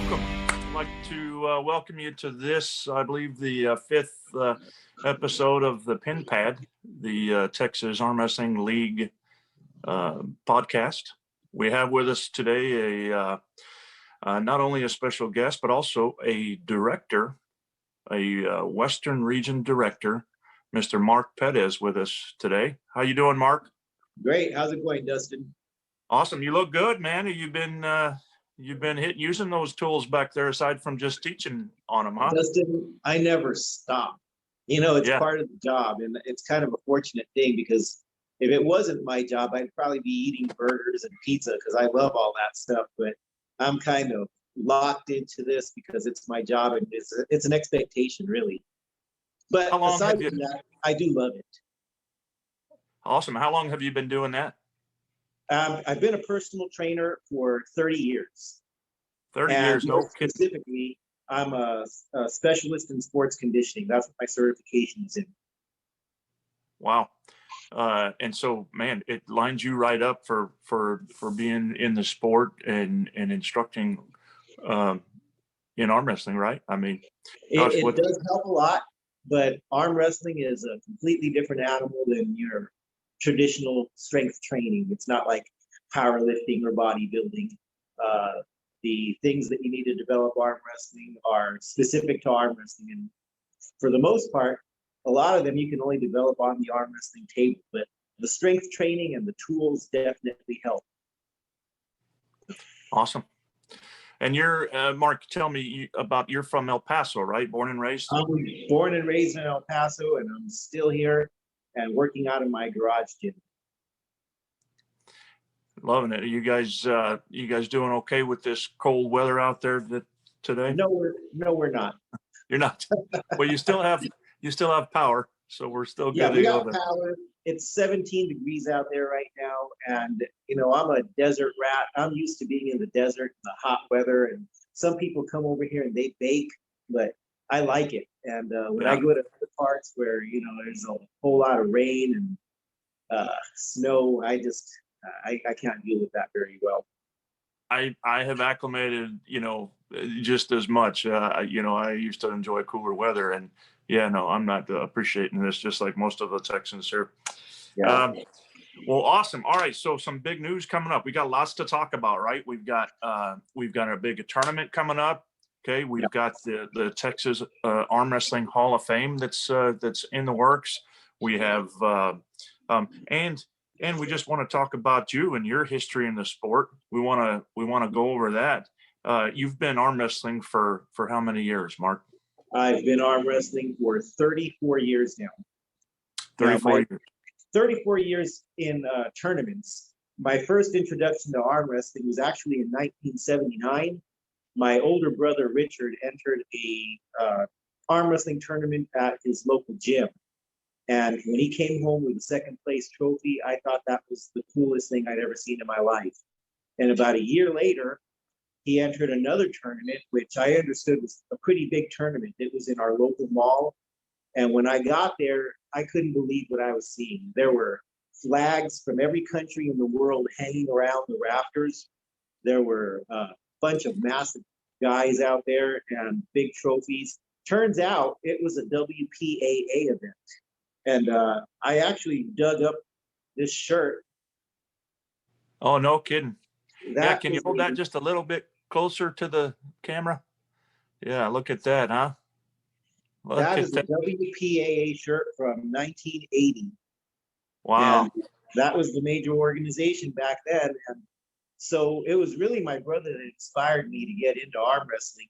welcome. I'd like to welcome you to this, I believe, the fifth episode of the Pin Pad, the Texas Arm Wrestling League podcast. We have with us today not only a special guest, but also a director, a Western Region director, Mr. Marc Perez, with us today. How you doing, Marc? Great. How's it going, Dustin? Awesome. You look good, man. You've been using those tools back there aside from just teaching on them, huh? Dustin, I never stop. It's part of the job, and it's kind of a fortunate thing because if it wasn't my job, I'd probably be eating burgers and pizza because I love all that stuff. But I'm kind of locked into this because it's my job and it's an expectation, really. But aside from that, I do love it. Awesome. How long have you been doing that? I've been a personal trainer for 30 years. 30 years, no kidding. Specifically, I'm a specialist in sports conditioning. That's what my certification is in. Wow. And so, man, it lines you right up for being in the sport and instructing in arm wrestling, right? I mean, it does help a lot, but arm wrestling is a completely different animal than your traditional strength training. It's not like powerlifting or bodybuilding. The things that you need to develop arm wrestling are specific to arm wrestling, and for the most part, a lot of them you can only develop on the arm wrestling table, but the strength training and the tools definitely help. Awesome. And you're, Marc, tell me you're from El Paso, right? Born and raised? I'm born and raised in El Paso, and I'm still here and working out in my garage gym. Loving it. Are you guys doing okay with this cold weather out there today? No, we're not. You're not. Well, you still have power, so we're still good. Yeah, we got power. It's 17 degrees out there right now, and I'm a desert rat. I'm used to being in the desert, the hot weather, and some people come over here and they bake, but I like it. And when I go to other parts where there's a whole lot of rain and snow, I can't deal with that very well. I have acclimated, just as much. I used to enjoy cooler weather, and I'm not appreciating this just like most of the Texans here. Yeah. Well, awesome. All right, so some big news coming up. We got lots to talk about, right? We've got a big tournament coming up. Okay, we've got the Texas Arm Wrestling Hall of Fame that's in the works. We have and we just want to talk about you and your history in the sport. We want to go over that. You've been arm wrestling for how many years, Marc? I've been arm wrestling for 34 years now. 34 years. 34 years in tournaments. My first introduction to arm wrestling was actually in 1979. My older brother, Richard, entered a arm wrestling tournament at his local gym. And when he came home with a second place trophy, I thought that was the coolest thing I'd ever seen in my life. And about a year later, he entered another tournament, which I understood was a pretty big tournament. It was in our local mall. And when I got there, I couldn't believe what I was seeing. There were flags from every country in the world hanging around the rafters. There were a bunch of massive guys out there and big trophies. Turns out it was a WPAA event. And I actually dug up this shirt. Oh, no kidding. Can you hold that just a little bit closer to the camera? Yeah, look at that, huh? That is a WPAA shirt from 1980. Wow. And that was the major organization back then. And so it was really my brother that inspired me to get into arm wrestling.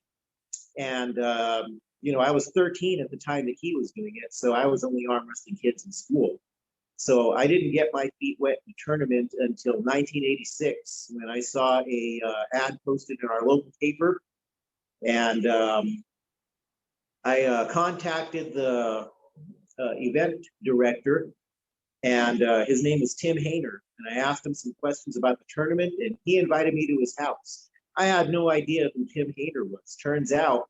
And I was 13 at the time that he was doing it, so I was only arm wrestling kids in school. So I didn't get my feet wet in the tournament until 1986 when I saw a ad posted in our local paper, and I contacted the event director, and his name is Tim Hayner, and I asked him some questions about the tournament, and he invited me to his house. I had no idea who Tim Hayner was. Turns out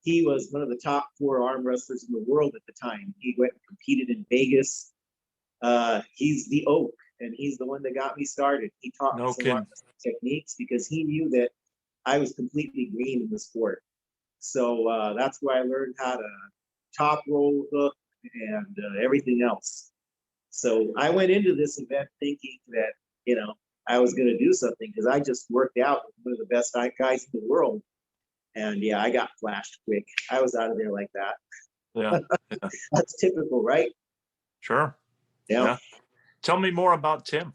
he was one of the top 4 arm wrestlers in the world at the time. He went and competed in Vegas. He's the Oak, and he's the one that got me started. He taught me some techniques because he knew that I was completely green in the sport. So that's where I learned how to top roll, hook, and everything else. So I went into this event thinking that, I was going to do something because I just worked out with one of the best guys in the world. And yeah, I got flashed quick. I was out of there like that. Yeah. Yeah. That's typical, right? Sure. Yeah. Yeah. Tell me more about Tim.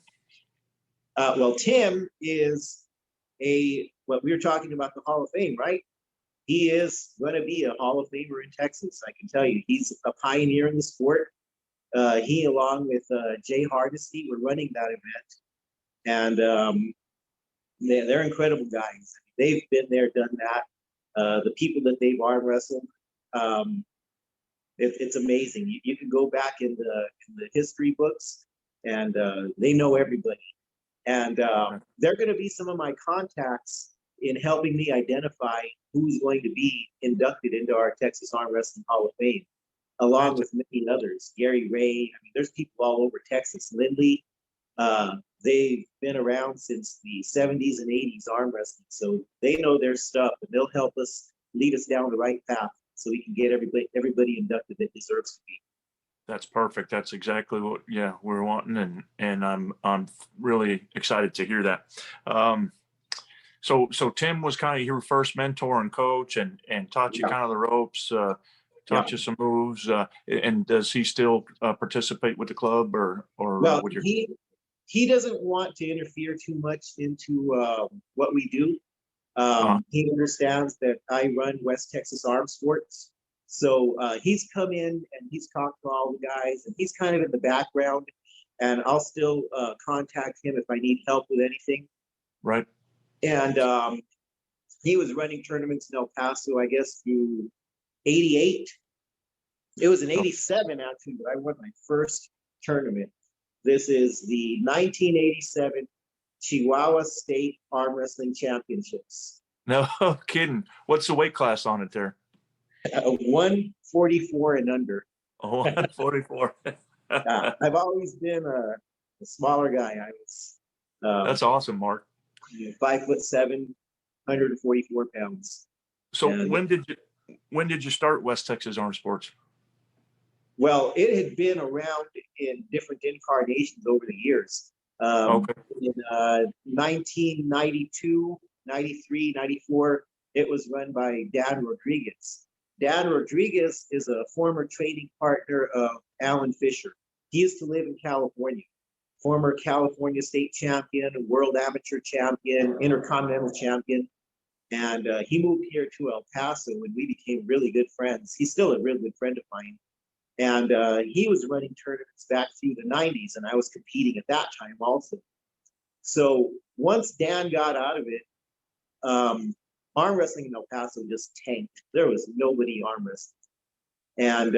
Well, Tim is what we were talking about, the Hall of Fame, right? He is going to be a Hall of Famer in Texas. I can tell you, he's a pioneer in the sport. He, along with Jay Hardesty, were running that event, and they're incredible guys. They've been there, done that. The people that they've arm wrestled, it's amazing. You can go back in the history books, and they know everybody. And they're going to be some of my contacts in helping me identify who's going to be inducted into our Texas Arm Wrestling Hall of Fame, along with many others. Gary Ray. I mean, there's people all over Texas. Lindley. They've been around since the 70s and 80s arm wrestling, so they know their stuff, and they'll help us lead us down the right path so we can get everybody inducted that deserves to be. That's perfect. That's exactly what we're wanting, and I'm really excited to hear that. So Tim was kind of your first mentor and coach, and taught you kind of the ropes, taught you some moves. And does he still participate with the club or well, with your? He doesn't want to interfere too much into what we do. He understands that I run West Texas Arm Sports. So he's come in and he's talked to all the guys, and he's kind of in the background, and I'll still contact him if I need help with anything. Right. And he was running tournaments in El Paso, I guess, through 88. It was in 87, actually, but I won my first tournament. This is the 1987 Chihuahua State Arm Wrestling Championships. No kidding. What's the weight class on it there? 144 and under. 144. I've always been a smaller guy. I was. That's awesome, Mark. 5'7", 144 pounds. So when did you start West Texas Arm Sports? Well, it had been around in different incarnations over the years. In 1992, 93, 94, it was run by Dan Rodriguez. Dan Rodriguez is a former training partner of Alan Fisher. He used to live in California. Former California state champion, world amateur champion, intercontinental champion. And he moved here to El Paso and we became really good friends. He's still a really good friend of mine. And he was running tournaments back through the 90s, and I was competing at that time also. So once Dan got out of it, arm wrestling in El Paso just tanked. There was nobody arm wrestling. And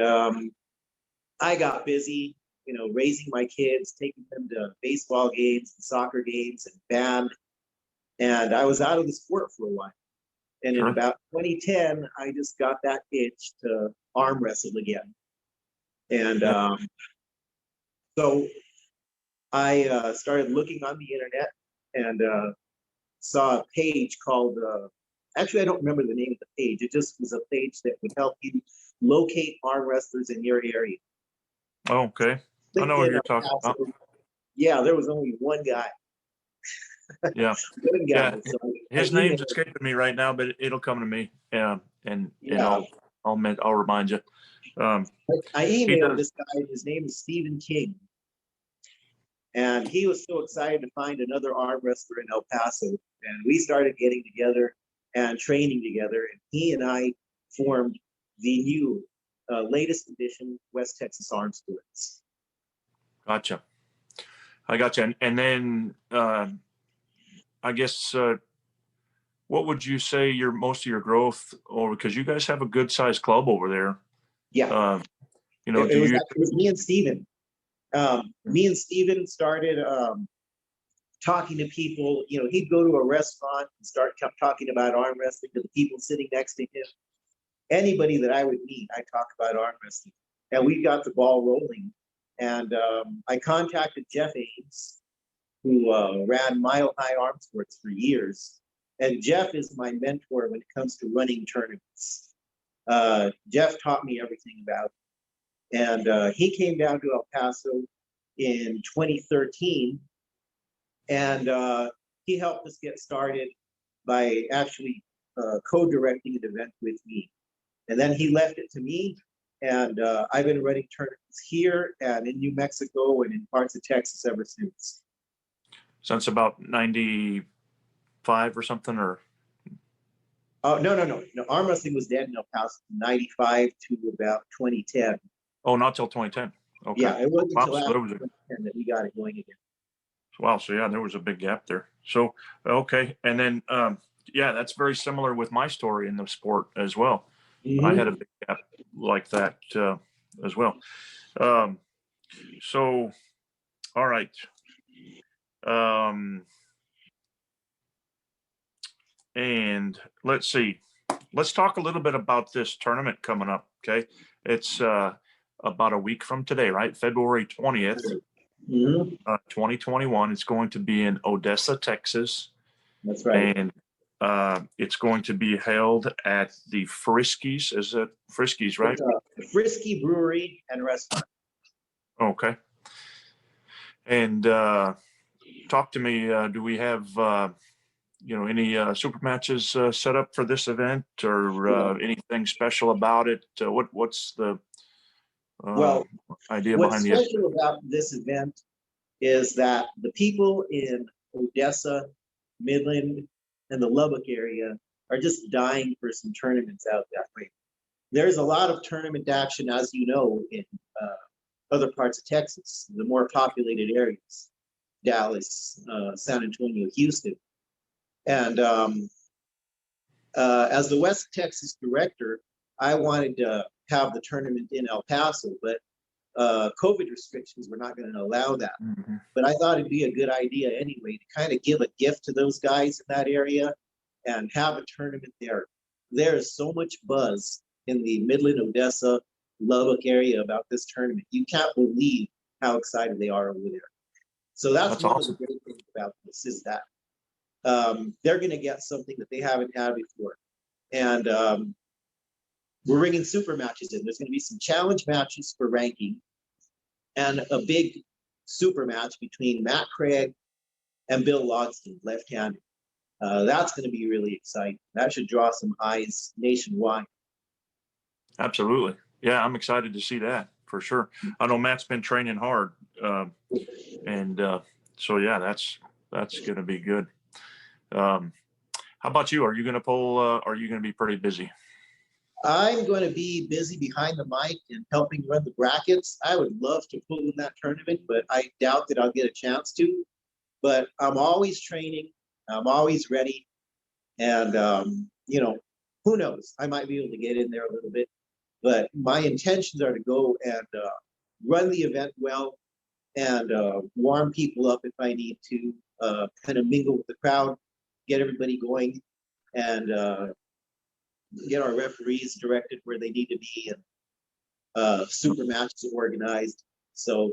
I got busy, raising my kids, taking them to baseball games and soccer games and band. And I was out of the sport for a while. And in about 2010, I just got that itch to arm wrestle again. And so I started looking on the internet and saw a page called, actually, I don't remember the name of the page. It just was a page that would help you locate arm wrestlers in your area. Oh, okay. I know what you're talking about. Yeah, there was only one guy. Yeah. One guy. Yeah. So his name's escaping me right now, but it'll come to me. Yeah. And I'll remind you. I emailed this guy. His name is Stephen King. And he was so excited to find another arm wrestler in El Paso. And we started getting together and training together. And he and I formed the new latest edition West Texas Arm Sports. Gotcha. I gotcha. And then I guess what would you say most of your growth, or because you guys have a good sized club over there? Yeah. It was me and Steven. Me and Steven started talking to people. He'd go to a restaurant and start talking about arm wrestling to the people sitting next to him. Anybody that I would meet, I'd talk about arm wrestling. And we got the ball rolling. And I contacted Jeff Ames, who ran Mile High Arm Sports for years. And Jeff is my mentor when it comes to running tournaments. Jeff taught me everything about it. And he came down to El Paso in 2013, and he helped us get started by actually co-directing an event with me. And then he left it to me, and I've been running tournaments here and in New Mexico and in parts of Texas ever since. Since about 95 or something, or? Oh, no. Arm wrestling was dead in El Paso from 95 to about 2010. Oh, not till 2010. Okay. Yeah, it wasn't until Wow, so after there was 2010 that we got it going again. Wow. So yeah, there was a big gap there. So, okay. And then, yeah, that's very similar with my story in the sport as well. I had a big gap like that as well. So, all right. And let's see. Let's talk a little bit about this tournament coming up. Okay. It's about a week from today, right? February 20th, 2021. It's going to be in Odessa, Texas. That's right. And it's going to be held at the Friskies. Is it Friskies, right? It's Frisky Brewery and Restaurant. Okay. And talk to me. Do we have any super matches set up for this event, or anything special about it? What's the idea behind the event? What's special about this event is that the people in Odessa, Midland, and the Lubbock area are just dying for some tournaments out that way. There's a lot of tournament action, as you know, in other parts of Texas, the more populated areas, Dallas, San Antonio, Houston. And as the West Texas director, I wanted to have the tournament in El Paso, but COVID restrictions were not going to allow that. Mm-hmm. But I thought it'd be a good idea anyway to kind of give a gift to those guys in that area and have a tournament there. There is so much buzz in the Midland, Odessa, Lubbock area about this tournament. You can't believe how excited they are over there. So that's one awesome. of the great things about this is that they're going to get something that they haven't had before. And we're bringing super matches in. There's going to be some challenge matches for ranking and a big super match between Matt Craig and Bill Logston, left-handed. That's going to be really exciting. That should draw some eyes nationwide. Absolutely. Yeah, I'm excited to see that for sure. I know Matt's been training hard. So yeah, that's going to be good. How about you? Are you going to pull, are you going to be pretty busy? I'm going to be busy behind the mic and helping run the brackets. I would love to pull in that tournament, but I doubt that I'll get a chance to. But I'm always training. I'm always ready. And, who knows? I might be able to get in there a little bit. But my intentions are to go and run the event well and warm people up if I need to, kind of mingle with the crowd, get everybody going, and get our referees directed where they need to be, and super matches organized. So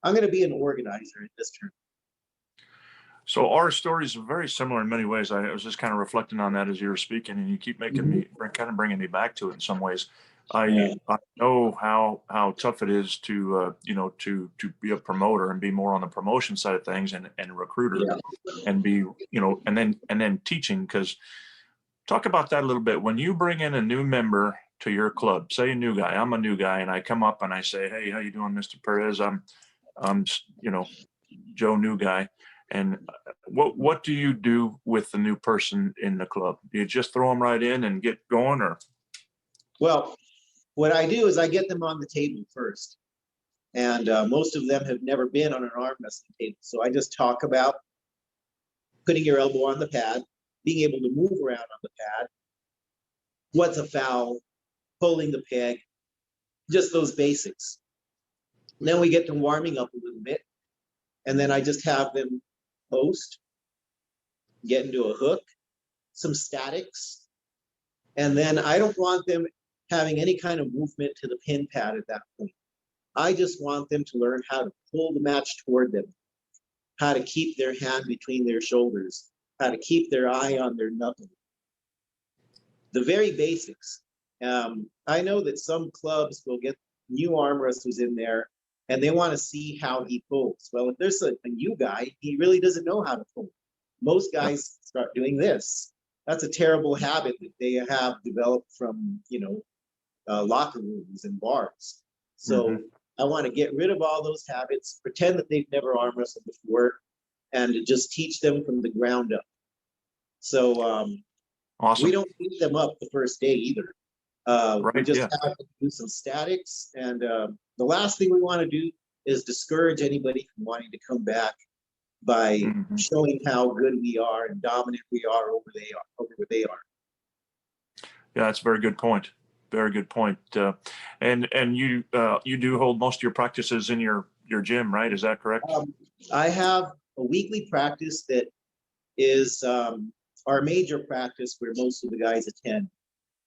I'm going to be an organizer in this tournament. So our stories are very similar in many ways. I was just kind of reflecting on that as you were speaking, and you keep making me kind of bringing me back to it in some ways. I know how tough it is to be a promoter and be more on the promotion side of things and a recruiter and be, and then teaching. Because talk about that a little bit. When you bring in a new member to your club, say a new guy, I'm a new guy, and I come up and I say, "Hey, how you doing, Mr. Perez? I'm Joe, new guy." And what do you do with the new person in the club? Do you just throw them right in and get going, or? Well, what I do is I get them on the table first. And most of them have never been on an arm wrestling table. So I just talk about putting your elbow on the pad, being able to move around on the pad, what's a foul, pulling the peg, just those basics. And then we get to warming up a little bit. And then I just have them post, get into a hook, some statics. And then I don't want them having any kind of movement to the pin pad at that point. I just want them to learn how to pull the match toward them, how to keep their hand between their shoulders, how to keep their eye on their knuckle. The very basics. I know that some clubs will get new arm wrestlers in there and they want to see how he pulls. Well, if there's a new guy, he really doesn't know how to pull. Most guys start doing this. That's a terrible habit that they have developed from, locker rooms and bars. So I want to get rid of all those habits, pretend that they've never arm wrestled before, and just teach them from the ground up. So Awesome. we don't beat them up the first day either. We just have to do some statics. And the last thing we want to do is discourage anybody from wanting to come back by showing how good we are and dominant we are over where they are. Yeah, that's a very good point. Very good point. And you do hold most of your practices in your gym, right? Is that correct? I have a weekly practice that is our major practice where most of the guys attend.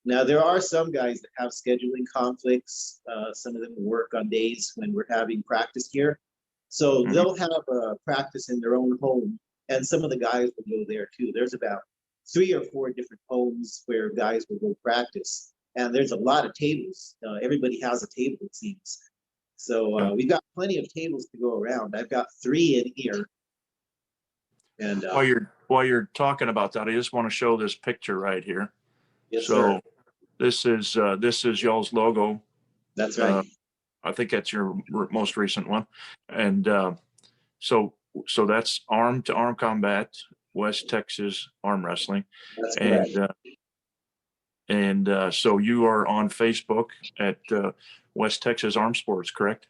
Now, there are some guys that have scheduling conflicts. Some of them work on days when we're having practice here. So they'll have a practice in their own home, and some of the guys will go there too. There's about 3 or 4 different homes where guys will go practice. And there's a lot of tables. Everybody has a table, it seems. So we've got plenty of tables to go around. I've got 3 in here. And while you're talking about that, I just want to show this picture right here. Yes, so sir. this is y'all's logo. That's right. I think that's your most recent one. And so that's Arm to Arm Combat, West Texas Arm Wrestling. That's correct. And so you are on Facebook at West Texas Arm Sports, correct?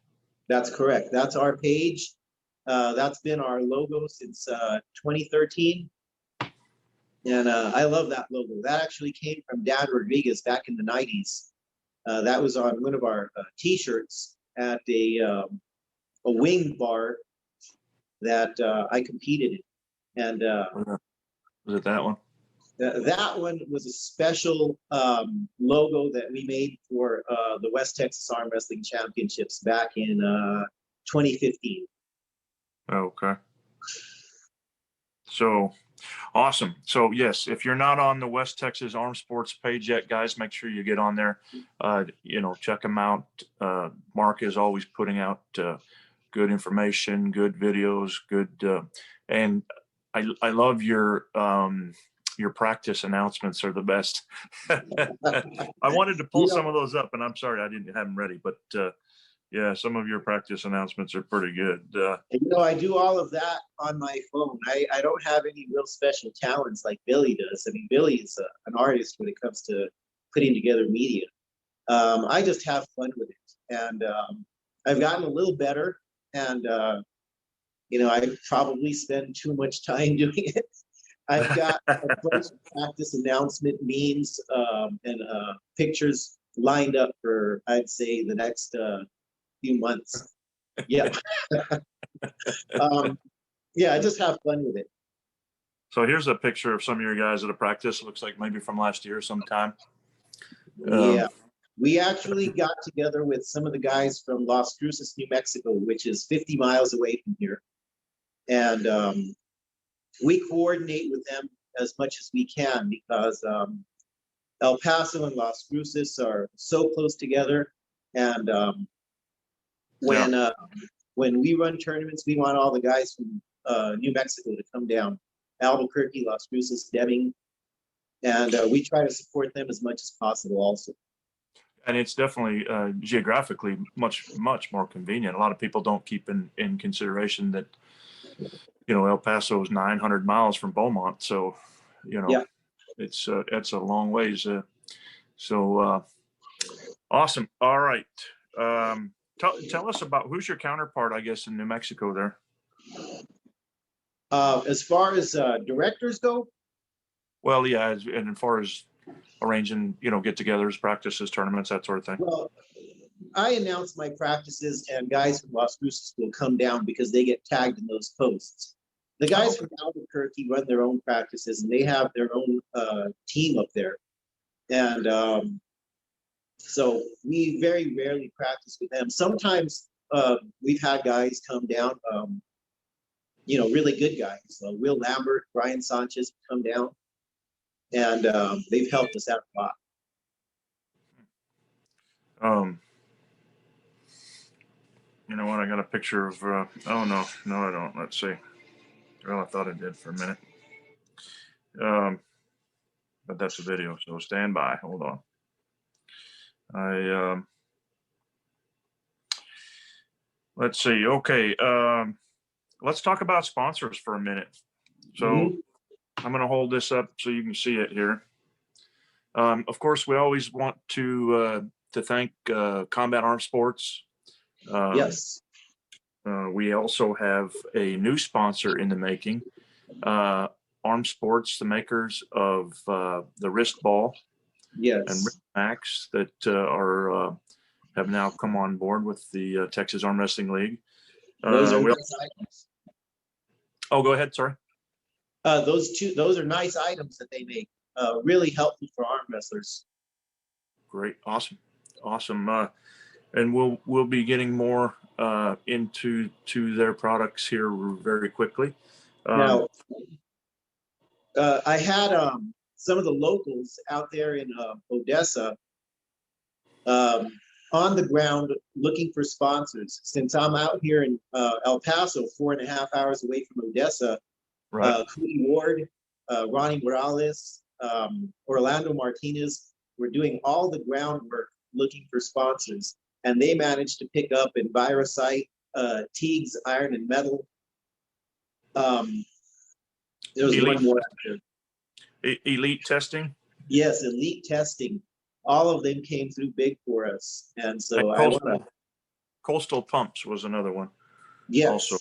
That's correct. That's our page. That's been our logo since 2013. And I love that logo. That actually came from Dan Rodriguez back in the 90s. That was on one of our T-shirts at a wing bar that I competed in. And was it that one? That one was a special logo that we made for the West Texas Arm Wrestling Championships back in 2015. Okay. So awesome. So yes, if you're not on the West Texas Arm Sports page yet, guys, make sure you get on there. Check them out. Mark is always putting out good information, good videos, good, and I love your practice announcements are the best. I wanted to pull some of those up, and I'm sorry I didn't have them ready, but yeah, some of your practice announcements are pretty good. I do all of that on my phone. I don't have any real special talents like Billy does. I mean, Billy is an artist when it comes to putting together media. I just have fun with it, and I've gotten a little better. And I probably spend too much time doing it. I've got a bunch of practice announcement memes and pictures lined up for, I'd say, the next few months. Yeah. I just have fun with it. So here's a picture of some of your guys at a practice. It looks like maybe from last year sometime. Yeah. We actually got together with some of the guys from Las Cruces, New Mexico, which is 50 miles away from here. And we coordinate with them as much as we can because El Paso and Las Cruces are so close together. And when we run tournaments, we want all the guys from New Mexico to come down. Albuquerque, Las Cruces, Deming. And we try to support them as much as possible also. And it's definitely geographically much more convenient. A lot of people don't keep in consideration that, El Paso is 900 miles from Beaumont. So, it's a long ways. Awesome. All right. Tell us about who's your counterpart, I guess, in New Mexico there. As far as directors go? Well, yeah. And as far as arranging, get-togethers, practices, tournaments, that sort of thing. Well, I announce my practices, and guys from Las Cruces will come down because they get tagged in those posts. The guys from Albuquerque run their own practices, and they have their own team up there. And so we very rarely practice with them. Sometimes we've had guys come down. really good guys. So Will Lambert, Brian Sanchez come down, and they've helped us out a lot. You know what? I got a picture of. Oh no, I don't. Let's see. Well, I thought I did for a minute. But that's a video, so stand by. Hold on. Let's see. Okay. Let's talk about sponsors for a minute. So I'm going to hold this up so you can see it here. Of course, we always want to thank Combat Arms Sports. Yes. We also have a new sponsor in the making, Arm Sports, the makers of the wrist ball and wrist max that have now come on board with the Texas Arm Wrestling League. Those are nice items. Oh, go ahead. Sorry. Those are nice items that they make. Really helpful for arm wrestlers. Great. Awesome. And we'll be getting more into their products here very quickly. Now, I had some of the locals out there in Odessa on the ground looking for sponsors. Since I'm out here in El Paso, 4.5 hours away from Odessa, right. Cody Ward, Ronnie Morales, Orlando Martinez were doing all the groundwork looking for sponsors. And they managed to pick up Envirosite, Teague's Iron and Metal. There was one more out there. Elite Testing? Yes, Elite Testing. All of them came through big for us. And so Coastal Pumps was another one. Yes. Also.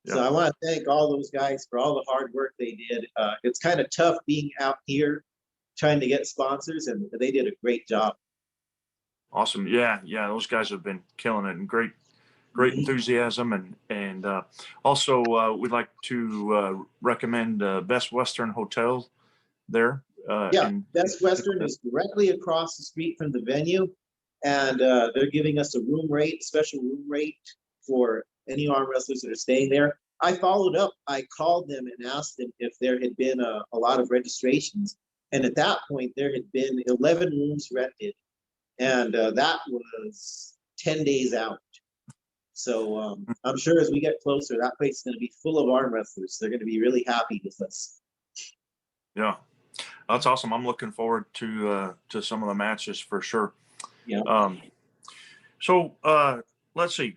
So I want to thank all those guys for all the hard work they did. It's kind of tough being out here trying to get sponsors, and they did a great job. Awesome. Yeah. Those guys have been killing it, and great enthusiasm. And also we'd like to recommend Best Western Hotel there. Best Western is directly across the street from the venue, and they're giving us a special room rate for any arm wrestlers that are staying there. I followed up. I called them and asked them if there had been a lot of registrations. And at that point, there had been 11 rooms rented. And that was 10 days out. So I'm sure as we get closer, that place is going to be full of arm wrestlers. They're going to be really happy with us. Yeah, that's awesome. I'm looking forward to some of the matches for sure. Yeah. So let's see.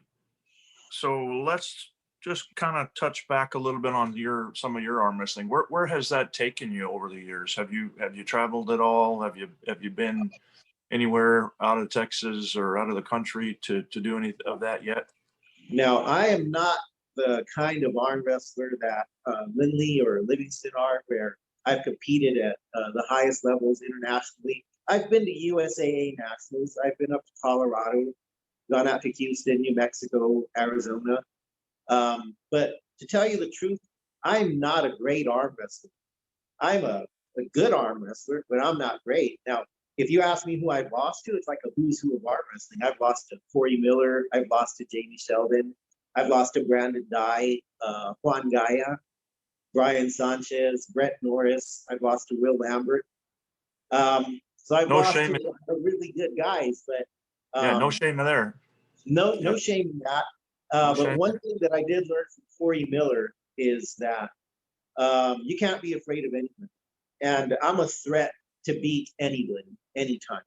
So let's just kind of touch back a little bit on some of your arm wrestling. Where has that taken you over the years? Have you traveled at all? Have you been anywhere out of Texas or out of the country to do any of that yet? Now, I am not the kind of arm wrestler that Lindley or Livingston are, where I've competed at the highest levels internationally. I've been to USAA nationals. I've been up to Colorado, gone out to Houston, New Mexico, Arizona. But to tell you the truth, I'm not a great arm wrestler. I'm a good arm wrestler, but I'm not great. Now, if you ask me who I've lost to, it's like a who's who of arm wrestling. I've lost to Corey Miller. I've lost to Jamie Sheldon. I've lost to Brandon Dye, Juan Gaia, Brian Sanchez, Brett Norris. I've lost to Will Lambert. So I've lost to really good guys, but no shame there. No shame in that. But one thing that I did learn from Corey Miller is that you can't be afraid of anything. And I'm a threat to beat anybody, anytime.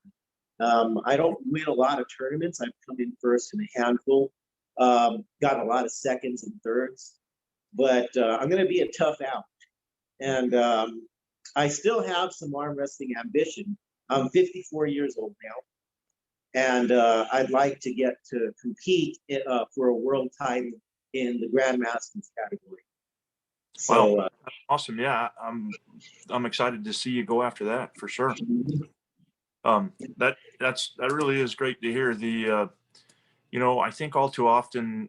I don't win a lot of tournaments. I've come in first in a handful, got a lot of seconds and thirds, but I'm going to be a tough out. And I still have some arm wrestling ambition. I'm 54 years old now. And I'd like to get to compete for a world title in the Grandmasters category. So awesome! Yeah, I'm excited to see you go after that for sure. That really is great to hear. I think all too often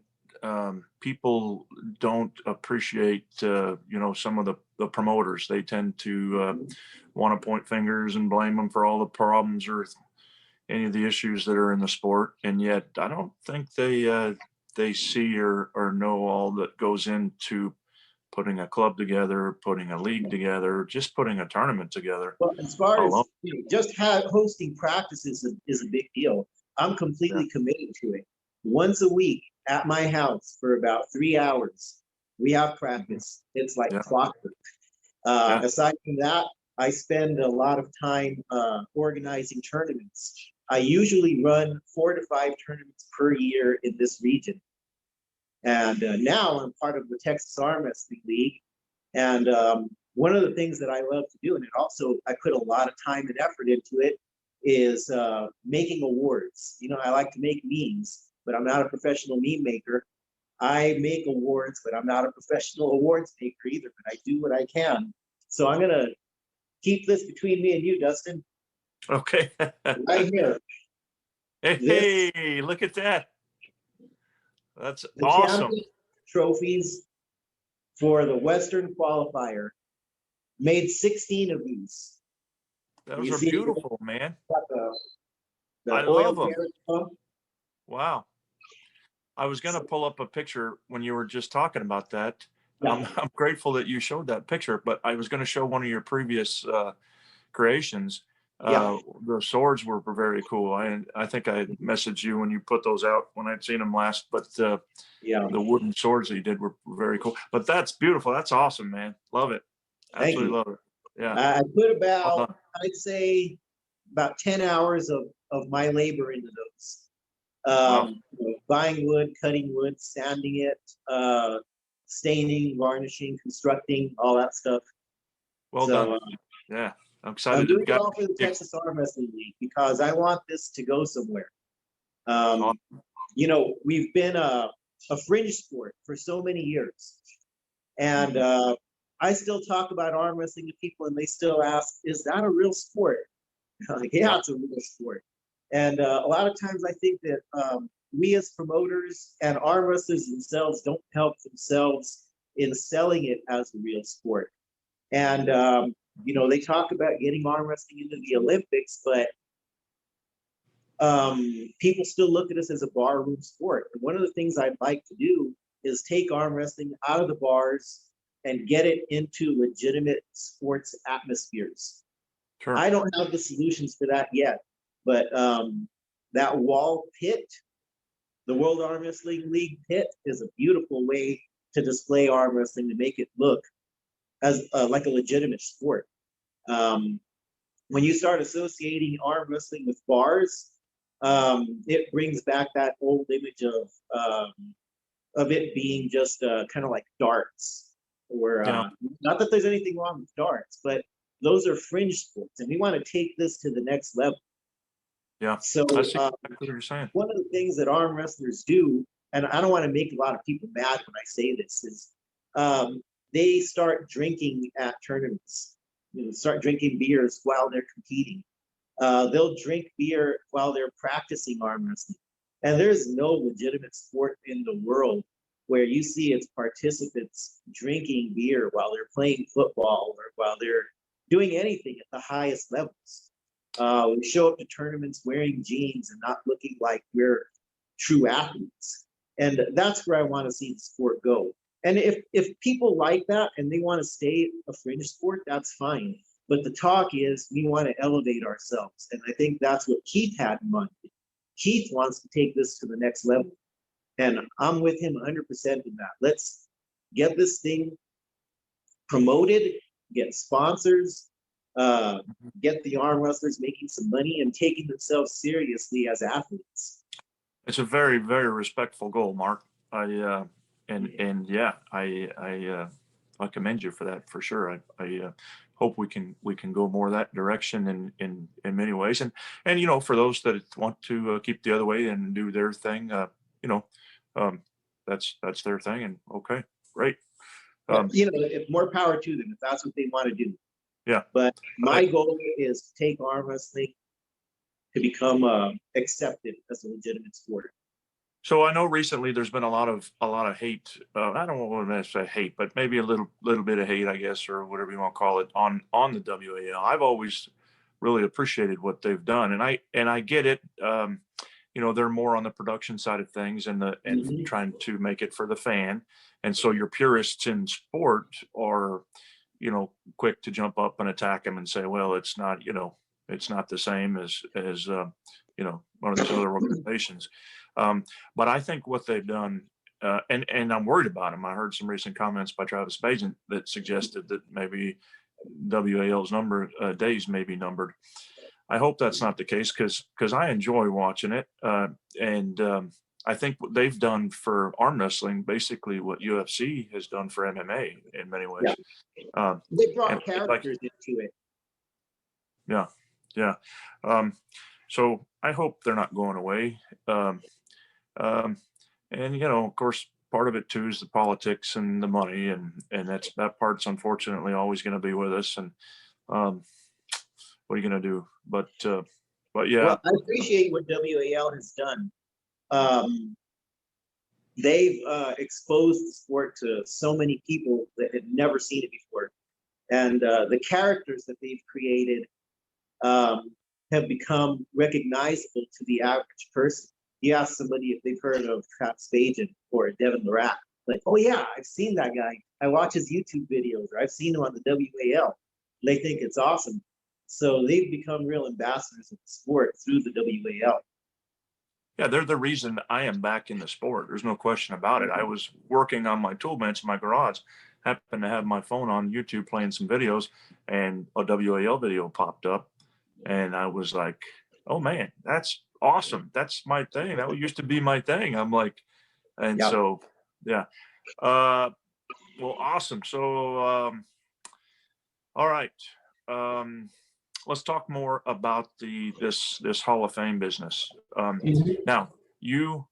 people don't appreciate some of the promoters. They tend to want to point fingers and blame them for all the problems or any of the issues that are in the sport, and yet I don't think they see or know all that goes into putting a club together, putting a league together, just putting a tournament together. Well, as far as alone. just hosting practices is a big deal. I'm completely committed to it. Once a week at my house for about 3 hours, we have practice. It's like clockwork. Aside from that, I spend a lot of time organizing tournaments. I usually run 4 to 5 tournaments per year in this region. And now I'm part of the Texas Arm Wrestling League. And one of the things that I love to do, and it also I put a lot of time and effort into it, is making awards. You know, I like to make memes, but I'm not a professional meme maker. I make awards, but I'm not a professional awards maker either, but I do what I can. So I'm going to keep this between me and you, Dustin. Okay. Right here. Hey, look at that. That's awesome. Trophies for the Western qualifier. Made 16 of these. Those are beautiful, man. The I oil love them. pump. Wow. I was going to pull up a picture when you were just talking about that. Yeah. I'm grateful that you showed that picture, but I was going to show one of your previous creations. The swords were very cool. I think I messaged you when you put those out when I'd seen them last, but the wooden swords that you did were very cool. But that's beautiful. That's awesome, man. Love it. Absolutely love it. Yeah. I put about, I'd say about 10 hours of my labor into those. Buying wood, cutting wood, sanding it, staining, varnishing, constructing, all that stuff. Well done. Yeah. I'm excited. I'm doing it all for the Texas Arm Wrestling League because I want this to go somewhere. You know, we've been a fringe sport for so many years. And I still talk about arm wrestling to people and they still ask, is that a real sport? I'm like, yeah, it's a real sport. And a lot of times I think that we as promoters and arm wrestlers themselves don't help themselves in selling it as a real sport. And, you know, they talk about getting arm wrestling into the Olympics, but people still look at us as a barroom sport. And one of the things I'd like to do is take arm wrestling out of the bars and get it into legitimate sports atmospheres. Sure. I don't have the solutions for that yet, but that wall pit, the World Arm Wrestling League pit, is a beautiful way to display arm wrestling to make it look as like a legitimate sport. When you start associating arm wrestling with bars, it brings back that old image of it being just kind of like darts. Or not that there's anything wrong with darts, but those are fringe sports, and we want to take this to the next level. Yeah. So I see exactly what you're saying. One of the things that arm wrestlers do, and I don't want to make a lot of people mad when I say this, is they start drinking at tournaments. You know, start drinking beers while they're competing. They'll drink beer while they're practicing arm wrestling. And there's no legitimate sport in the world where you see its participants drinking beer while they're playing football or while they're doing anything at the highest levels. We show up to tournaments wearing jeans and not looking like we're true athletes. And that's where I want to see the sport go. And if people like that and they want to stay a fringe sport, that's fine. But the talk is we want to elevate ourselves. And I think that's what Keith had in mind. Keith wants to take this to the next level. And I'm with him 100% in that. Let's get this thing promoted, get sponsors, get the arm wrestlers making some money and taking themselves seriously as athletes. It's a very, very respectful goal, Mark. I commend you for that for sure. I hope we can go more that direction in many ways. And you know, for those that want to keep the other way and do their thing, you know, that's their thing. And okay, great. You know, more power to them if that's what they want to do. Yeah. But my goal is to take arm wrestling to become accepted as a legitimate sport. So I know recently there's been a lot of hate. I don't want to say hate, but maybe a little bit of hate, I guess, or whatever you want to call it, on the WAL. I've always really appreciated what they've done, and I get it. they're more on the production side of things and Mhm. trying to make it for the fan. And so your purists in sport are, quick to jump up and attack them and say, well, it's not the same as one of these other organizations. But I think what they've done, and I'm worried about them. I heard some recent comments by Travis Bagent that suggested that maybe WAL's days may be numbered. I hope that's not the case because I enjoy watching it. And I think what they've done for arm wrestling, basically what UFC has done for MMA in many ways. Yeah. They And brought like, characters into it. yeah, yeah. So I hope they're not going away. Um, and of course, part of it too is the politics and the money, and that part's unfortunately always going to be with us. And um, what are you going to do? But yeah. Well, I appreciate what WAL has done. They've exposed the sport to so many people that had never seen it before. And the characters that they've created have become recognizable to the average person. You ask somebody if they've heard of Travis Bagent or Devin Larac, like, oh yeah, I've seen that guy. I watch his YouTube videos, or I've seen him on the WAL. They think it's awesome. So they've become real ambassadors of the sport through the WAL. Yeah, they're the reason I am back in the sport. There's no question about it. I was working on my tool bench in my garage, happened to have my phone on YouTube playing some videos, and a WAL video popped up. And I was like, oh man, that's awesome. That's my thing. That used to be my thing. I'm like, and Yeah. so, yeah. Well, awesome. So, all right. Let's talk more about this Hall of Fame business. Now, you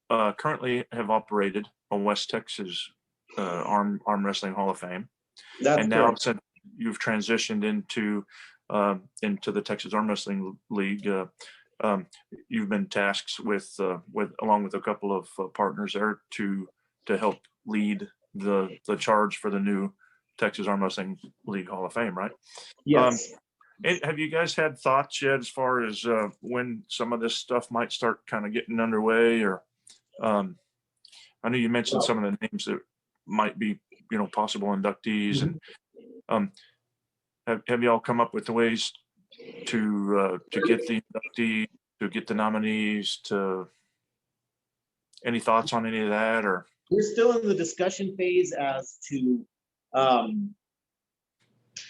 currently have operated a West Texas arm wrestling Hall of Fame, That's and now correct. since you've transitioned into the Texas Arm Wrestling League, you've been tasked with along with a couple of partners there to help lead the charge for the new Texas Arm Wrestling League Hall of Fame, right? Yes. And have you guys had thoughts yet as far as when some of this stuff might start kind of getting underway? Or I know you mentioned some of the names that might be, possible inductees, and have you all come up with the ways to get the inductees, to get the nominees? To any thoughts on any of that? Or We're still in the discussion phase as to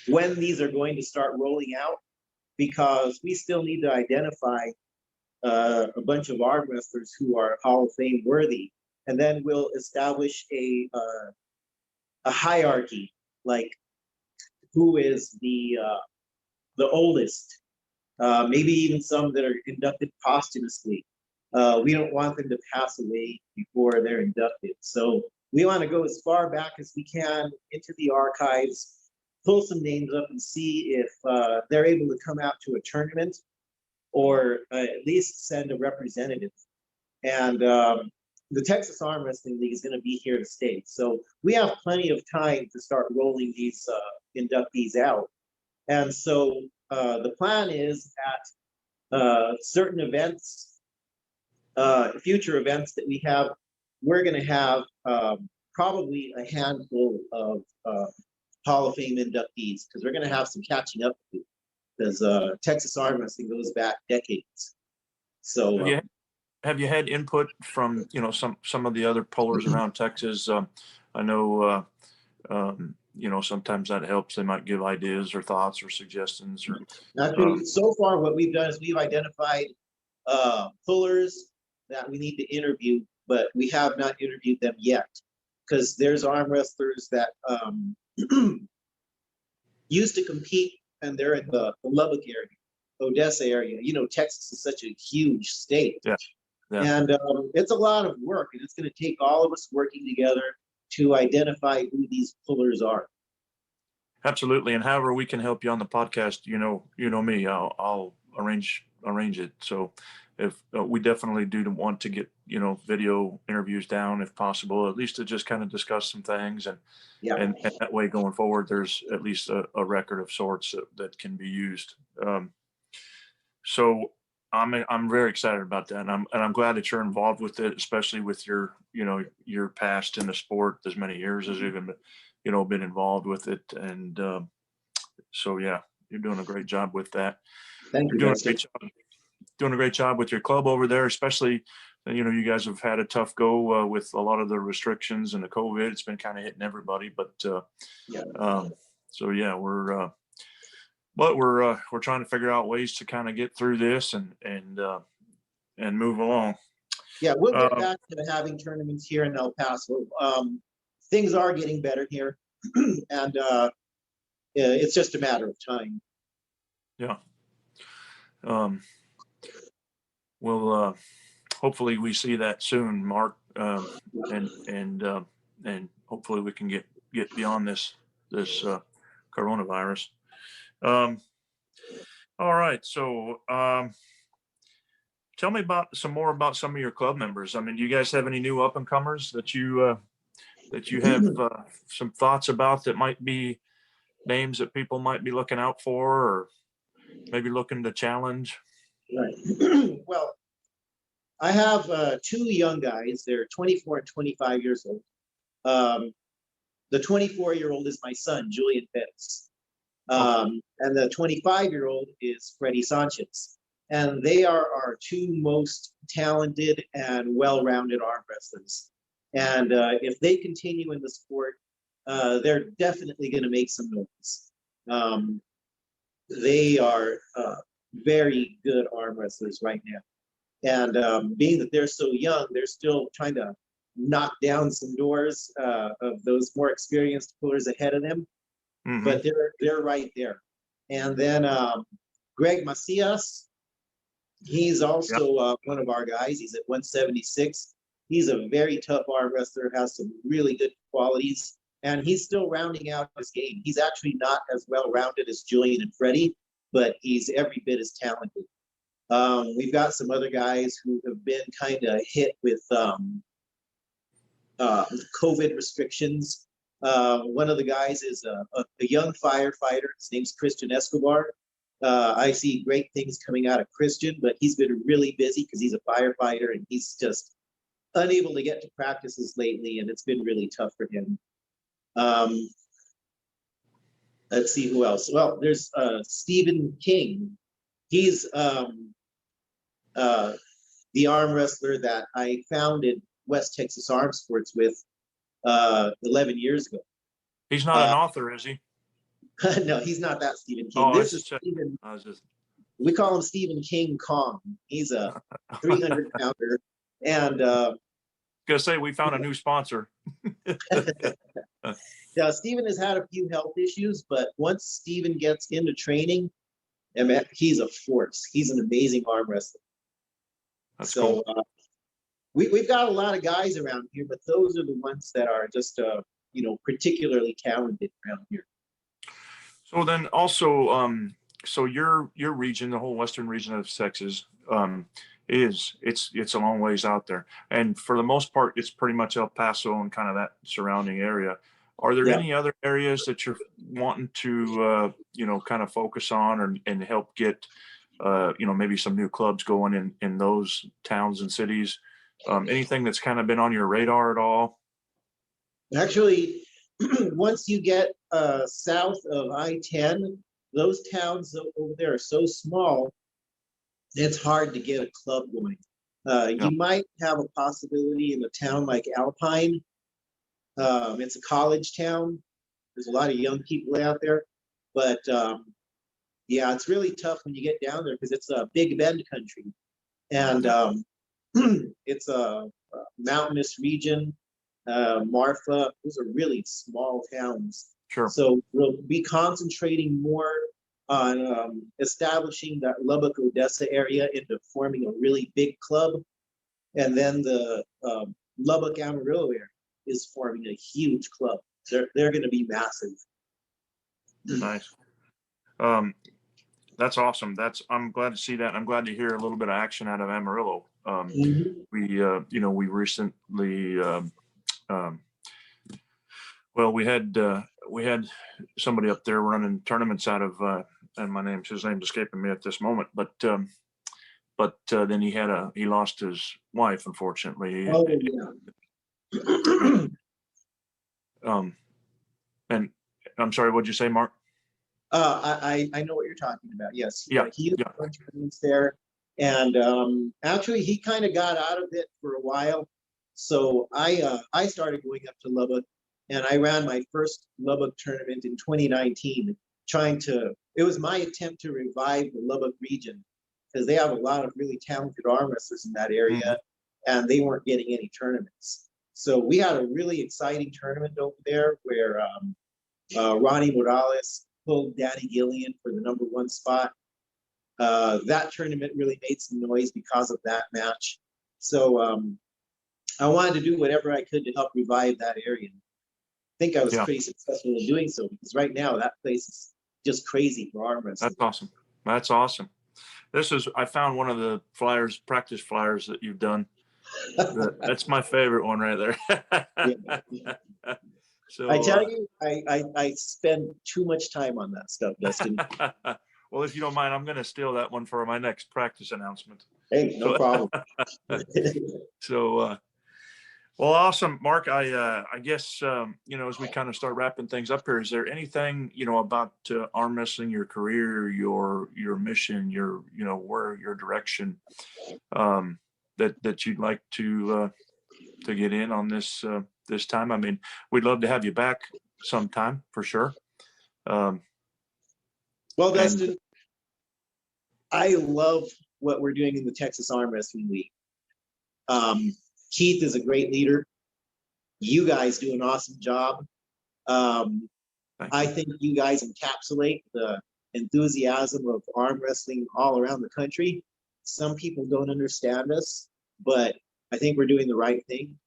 when these are going to start rolling out, because we still need to identify a bunch of arm wrestlers who are Hall of Fame worthy, and then we'll establish a hierarchy, like who is the oldest, maybe even some that are inducted posthumously. We don't want them to pass away before they're inducted. So we want to go as far back as we can into the archives, pull some names up and see if they're able to come out to a tournament, or at least send a representative. And the Texas Arm Wrestling League is going to be here to stay. So we have plenty of time to start rolling these inductees out. And so the plan is at certain events, future events that we have, we're going to have probably a handful of Hall of Fame inductees, because we're going to have some catching up to do, because Texas Arm Wrestling goes back decades. So have you had input from some of the other pullers around Texas? I know sometimes that helps. They might give ideas or thoughts or suggestions. Or actually, so far what we've done is we've identified pullers that we need to interview, but we have not interviewed them yet, because there's arm wrestlers that used to compete, and they're in the Lubbock area, Odessa area. Texas is such a huge state. Yeah. Yeah. And it's a lot of work, and it's going to take all of us working together to identify who these pullers are. Absolutely. And however we can help you on the podcast, me, I'll arrange it. So if we definitely do want to get, video interviews down if possible, at least to just kind of discuss some things. And, Yeah. and that way going forward, there's at least a record of sorts that can be used. So I'm very excited about that, and I'm glad that you're involved with it, especially with your your past in the sport, as many years as you've been been involved with it, and so yeah, you're doing a great job with that. Thank You're you, doing a guys. great job, with your club over there, especially you guys have had a tough go with a lot of the restrictions and the COVID. It's been kind of hitting everybody, but Yeah. so yeah, we're trying to figure out ways to kind of get through this and move along. Yeah, we'll get Uh, back to having tournaments here in El Paso. Things are getting better here, and it's just a matter of time. yeah. Um, well, hopefully we see that soon, Mark, and hopefully we can get beyond this coronavirus. Um, all right, so tell me some more about some of your club members. I mean, do you guys have any new up and comers that you have some thoughts about, that might be names that people might be looking out for, or maybe looking to challenge? Right. Well, I have two young guys. They're 24 and 25 years old. Um, the 24-year-old is my son, Julian Perez. And the 25-year-old is Freddie Sanchez. And they are our two most talented and well-rounded arm wrestlers. And if they continue in the sport, they're definitely going to make some noise. They are very good arm wrestlers right now. And being that they're so young, they're still trying to knock down some doors of those more experienced pullers ahead of them. Mm-hmm. But they're right there. And then Greg Macias, he's also one of our guys. He's at 176. He's a very tough arm wrestler, has some really good qualities, and he's still rounding out his game. He's actually not as well rounded as Julian and Freddie, but he's every bit as talented. We've got some other guys who have been kind of hit with COVID restrictions. One of the guys is a young firefighter. His name's Christian Escobar. I see great things coming out of Christian, but he's been really busy because he's a firefighter and he's just unable to get to practices lately, and it's been really tough for him. Let's see who else. Well, there's Stephen King. He's the arm wrestler that I founded West Texas Arm Sports with 11 years ago. He's not an author, is he? No, he's not that Stephen King. Oh, this is Stephen. We call him Stephen King Kong. He's a 300 pounder. And gonna say, we found a new sponsor. Yeah, Stephen has had a few health issues, but once Stephen gets into training, he's a force. He's an amazing arm wrestler. That's so cool. We've got a lot of guys around here, but those are the ones that are just particularly talented around here. So then also, so your region, the whole western region of Texas, it's a long ways out there, and for the most part, it's pretty much El Paso and kind of that surrounding area. Are there any other areas that you're wanting to kind of focus on and help get maybe some new clubs going in those towns and cities? Anything that's kind of been on your radar at all? Actually, once you get south of I-10, those towns over there are so small, it's hard to get a club going. You might have a possibility in a town like Alpine. It's a college town. There's a lot of young people out there, but yeah, it's really tough when you get down there because it's a Big Bend country, and it's a mountainous region. Marfa, those are really small towns. Sure. So we'll be concentrating more on establishing that Lubbock, Odessa area into forming a really big club. And then the Lubbock, Amarillo area is forming a huge club. They're going to be massive. Nice. That's awesome. I'm glad to see that. I'm glad to hear a little bit of action out of Amarillo. We recently, well, we had somebody up there running tournaments out of, and his name's escaping me at this moment, but but then he lost his wife, unfortunately. Oh, yeah. And I'm sorry, what'd you say, Mark? I know what you're talking about. Yes. Yeah. He was on tournaments there. And actually, he kind of got out of it for a while. So I started going up to Lubbock, and I ran my first Lubbock tournament in 2019, it was my attempt to revive the Lubbock region, because they have a lot of really talented arm wrestlers in that area, and they weren't getting any tournaments. So we had a really exciting tournament over there where Ronnie Morales pulled Danny Gillian for the #1 spot. That tournament really made some noise because of that match. So I wanted to do whatever I could to help revive that area. I think I was pretty successful in doing so, because right now that place is just crazy for arm wrestling. That's awesome. That's awesome. I found one of the practice flyers that you've done. That's my favorite one right there. So I tell you, I spend too much time on that stuff, Dustin. Well, if you don't mind, I'm going to steal that one for my next practice announcement. Hey, no problem. So, well, awesome, Mark. I guess as we kind of start wrapping things up here, is there anything about arm wrestling, your career, your mission, your direction, that you'd like to get in on this time? I mean, we'd love to have you back sometime for sure. Well, Dustin, I love what we're doing in the Texas Arm Wrestling League. Keith is a great leader. You guys do an awesome job. I think you guys encapsulate the enthusiasm of arm wrestling all around the country. Some people don't understand us, but I think we're doing the right thing.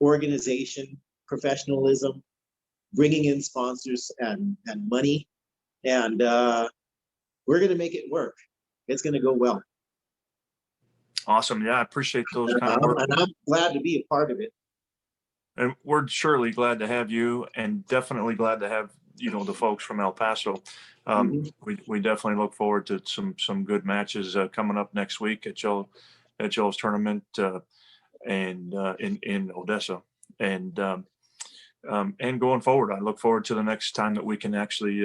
Organization, professionalism, bringing in sponsors and money, and we're going to make it work. It's going to go well. Awesome. Yeah, I appreciate those kind of words. And I'm glad to be a part of it. And we're surely glad to have you, and definitely glad to have the folks from El Paso. We definitely look forward to some good matches coming up next week at y'all's tournament and in Odessa, and going forward. I look forward to the next time that we can actually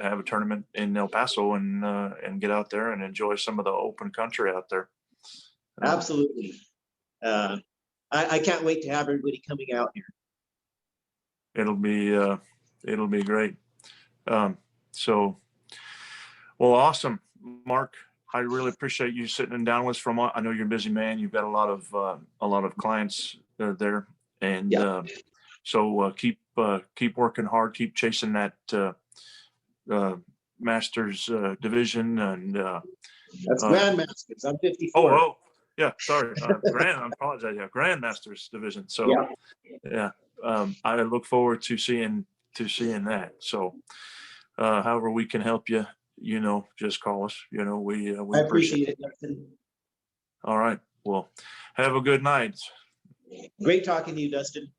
have a tournament in El Paso and get out there and enjoy some of the open country out there. Absolutely. I can't wait to have everybody coming out here. It'll be great. So, well, awesome, Mark. I really appreciate you sitting down with us. I know you're a busy man. You've got a lot of clients there, and so keep working hard. Keep chasing that Masters division, and that's Grandmasters. I'm 54. Oh, yeah. Sorry, I apologize. Yeah, Grandmasters division. So yeah, I look forward to seeing that. So, however we can help you, just call us. We I appreciate it. Dustin. All right. Well, have a good night. Great talking to you, Dustin.